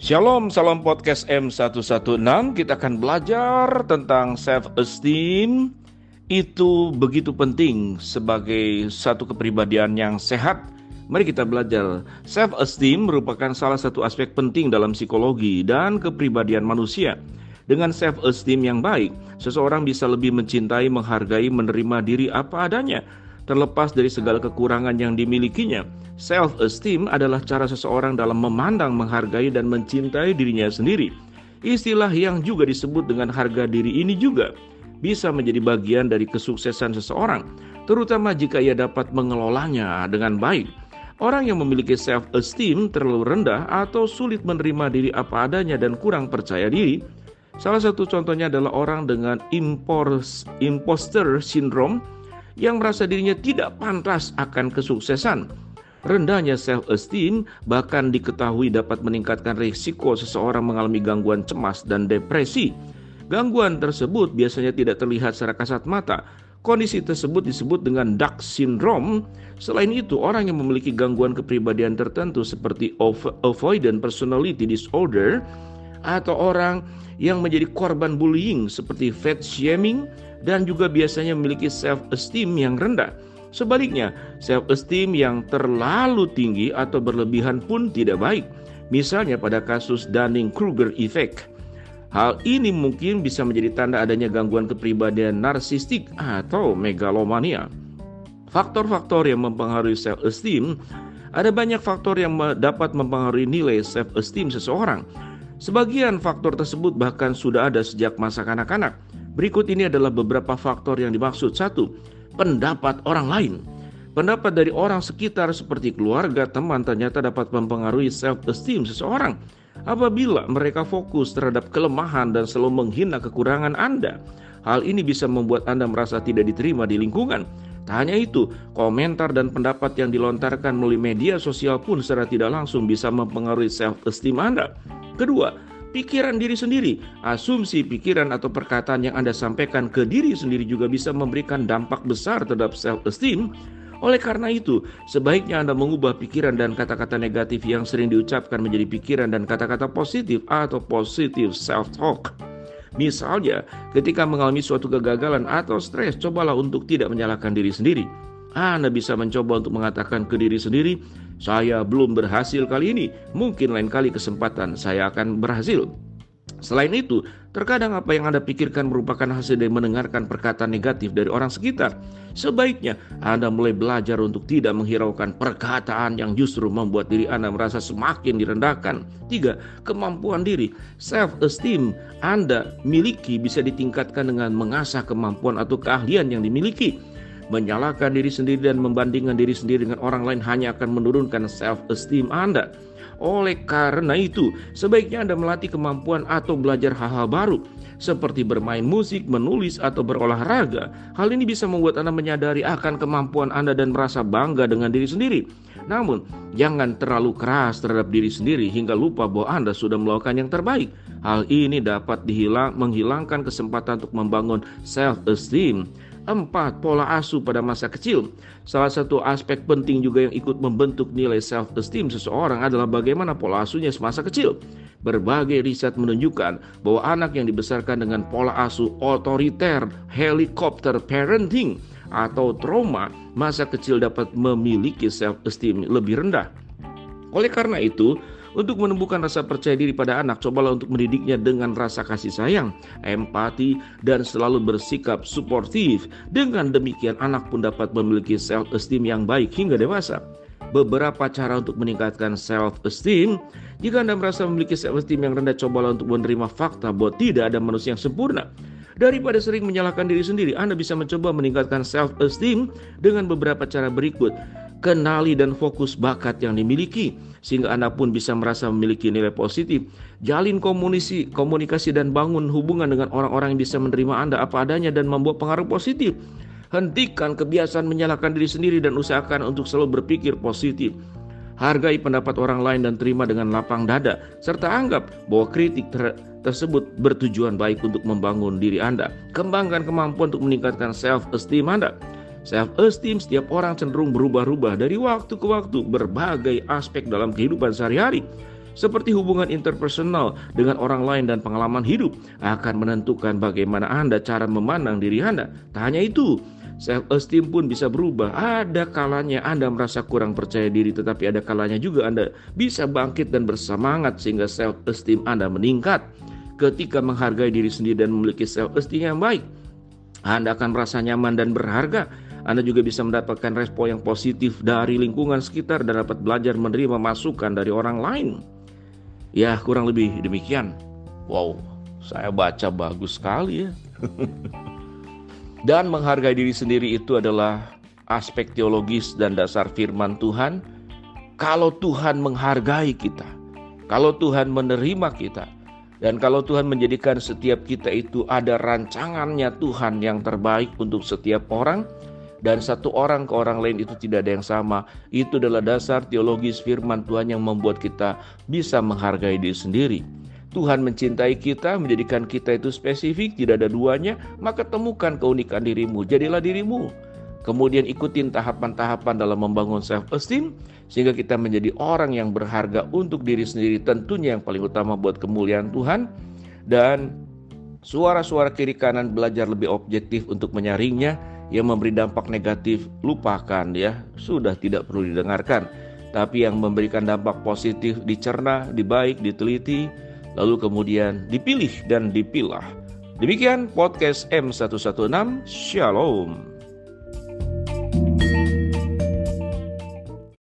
Shalom, salam podcast M116. Kita akan belajar tentang self-esteem. Itu begitu penting sebagai satu kepribadian yang sehat. Mari kita belajar. Self-esteem merupakan salah satu aspek penting dalam psikologi dan kepribadian manusia. Dengan self-esteem yang baik, seseorang bisa lebih mencintai, menghargai, menerima diri apa adanya, terlepas dari segala kekurangan yang dimilikinya. Self-esteem adalah cara seseorang dalam memandang, menghargai, dan mencintai dirinya sendiri. Istilah yang juga disebut dengan harga diri ini juga bisa menjadi bagian dari kesuksesan seseorang, terutama jika ia dapat mengelolanya dengan baik. Orang yang memiliki self-esteem terlalu rendah atau sulit menerima diri apa adanya dan kurang percaya diri. Salah satu contohnya adalah orang dengan imposter syndrome yang merasa dirinya tidak pantas akan kesuksesan. Rendahnya self-esteem bahkan diketahui dapat meningkatkan risiko seseorang mengalami gangguan cemas dan depresi. Gangguan tersebut biasanya tidak terlihat secara kasat mata. Kondisi tersebut disebut dengan dark syndrome. Selain itu, orang yang memiliki gangguan kepribadian tertentu seperti avoidant personality disorder atau orang yang menjadi korban bullying seperti fat shaming dan juga biasanya memiliki self-esteem yang rendah. Sebaliknya, self-esteem yang terlalu tinggi atau berlebihan pun tidak baik. Misalnya pada kasus Dunning-Kruger effect. Hal ini mungkin bisa menjadi tanda adanya gangguan kepribadian narsistik atau megalomania. Faktor-faktor yang mempengaruhi self-esteem, ada banyak faktor yang dapat mempengaruhi nilai self-esteem seseorang. Sebagian faktor tersebut bahkan sudah ada sejak masa kanak-kanak. Berikut ini adalah beberapa faktor yang dimaksud. 1. Pendapat orang lain. Pendapat dari orang sekitar seperti keluarga, teman ternyata dapat mempengaruhi self-esteem seseorang. Apabila mereka fokus terhadap kelemahan dan selalu menghina kekurangan Anda, hal ini bisa membuat Anda merasa tidak diterima di lingkungan. Tak hanya itu, komentar dan pendapat yang dilontarkan melalui media sosial pun secara tidak langsung bisa mempengaruhi self-esteem Anda. Kedua, pikiran diri sendiri. Asumsi, pikiran atau perkataan yang Anda sampaikan ke diri sendiri juga bisa memberikan dampak besar terhadap self-esteem. Oleh karena itu, sebaiknya Anda mengubah pikiran dan kata-kata negatif yang sering diucapkan menjadi pikiran dan kata-kata positif atau positive self-talk. Misalnya, ketika mengalami suatu kegagalan atau stres, cobalah untuk tidak menyalahkan diri sendiri. Anda bisa mencoba untuk mengatakan ke diri sendiri, saya belum berhasil kali ini, mungkin lain kali kesempatan saya akan berhasil. Selain itu, terkadang apa yang Anda pikirkan merupakan hasil dari mendengarkan perkataan negatif dari orang sekitar. Sebaiknya Anda mulai belajar untuk tidak menghiraukan perkataan yang justru membuat diri Anda merasa semakin direndahkan. 3. Kemampuan diri. Self-esteem Anda miliki bisa ditingkatkan dengan mengasah kemampuan atau keahlian yang dimiliki. Menyalahkan diri sendiri dan membandingkan diri sendiri dengan orang lain hanya akan menurunkan self-esteem Anda. Oleh karena itu, sebaiknya Anda melatih kemampuan atau belajar hal-hal baru, seperti bermain musik, menulis, atau berolahraga. Hal ini bisa membuat Anda menyadari akan kemampuan Anda dan merasa bangga dengan diri sendiri. Namun, jangan terlalu keras terhadap diri sendiri hingga lupa bahwa Anda sudah melakukan yang terbaik. Hal ini dapat menghilangkan kesempatan untuk membangun self-esteem. 4. Pola asuh pada masa kecil. Salah satu aspek penting juga yang ikut membentuk nilai self-esteem seseorang adalah bagaimana pola asuhnya semasa kecil. Berbagai riset menunjukkan bahwa anak yang dibesarkan dengan pola asuh otoriter, helikopter parenting, atau trauma masa kecil dapat memiliki self-esteem lebih rendah. Oleh karena itu, untuk menumbuhkan rasa percaya diri pada anak, cobalah untuk mendidiknya dengan rasa kasih sayang, empati, dan selalu bersikap suportif. Dengan demikian, anak pun dapat memiliki self-esteem yang baik hingga dewasa. Beberapa cara untuk meningkatkan self-esteem. Jika Anda merasa memiliki self-esteem yang rendah, cobalah untuk menerima fakta bahwa tidak ada manusia yang sempurna. Daripada sering menyalahkan diri sendiri, Anda bisa mencoba meningkatkan self-esteem dengan beberapa cara berikut. Kenali dan fokus bakat yang dimiliki, sehingga Anda pun bisa merasa memiliki nilai positif. Jalin komunikasi dan bangun hubungan dengan orang-orang yang bisa menerima Anda apa adanya dan membawa pengaruh positif. Hentikan kebiasaan menyalahkan diri sendiri dan usahakan untuk selalu berpikir positif. Hargai pendapat orang lain dan terima dengan lapang dada, serta anggap bahwa kritik tersebut bertujuan baik untuk membangun diri Anda. Kembangkan kemampuan untuk meningkatkan self-esteem Anda. Self-esteem setiap orang cenderung berubah-ubah dari waktu ke waktu berbagai aspek dalam kehidupan sehari-hari. seperti hubungan interpersonal dengan orang lain dan pengalaman hidup akan menentukan bagaimana Anda cara memandang diri Anda. Tak hanya itu, self-esteem pun bisa berubah. Ada kalanya Anda merasa kurang percaya diri, tetapi ada kalanya juga Anda bisa bangkit dan bersemangat sehingga self-esteem Anda meningkat. Ketika menghargai diri sendiri dan memiliki self-esteem yang baik, Anda akan merasa nyaman dan berharga. Anda juga bisa mendapatkan respon yang positif dari lingkungan sekitar dan dapat belajar menerima masukan dari orang lain. Ya, kurang lebih demikian. Wow, saya baca bagus sekali ya. Dan menghargai diri sendiri itu adalah aspek teologis dan dasar firman Tuhan. Kalau Tuhan menghargai kita, kalau Tuhan menerima kita, dan kalau Tuhan menjadikan setiap kita itu ada rancangannya Tuhan yang terbaik untuk setiap orang, dan satu orang ke orang lain itu tidak ada yang sama. Itu adalah dasar teologis firman Tuhan yang membuat kita bisa menghargai diri sendiri. Tuhan mencintai kita, menjadikan kita itu spesifik, tidak ada duanya. Maka temukan keunikan dirimu, jadilah dirimu. Kemudian ikutin tahapan-tahapan dalam membangun self-esteem, sehingga kita menjadi orang yang berharga untuk diri sendiri, tentunya yang paling utama buat kemuliaan Tuhan. Dan suara-suara kiri kanan belajar lebih objektif untuk menyaringnya. Yang memberi dampak negatif, lupakan ya, sudah tidak perlu didengarkan. Tapi yang memberikan dampak positif dicerna, dibaik, diteliti, lalu kemudian dipilih dan dipilah. Demikian podcast M116, Shalom.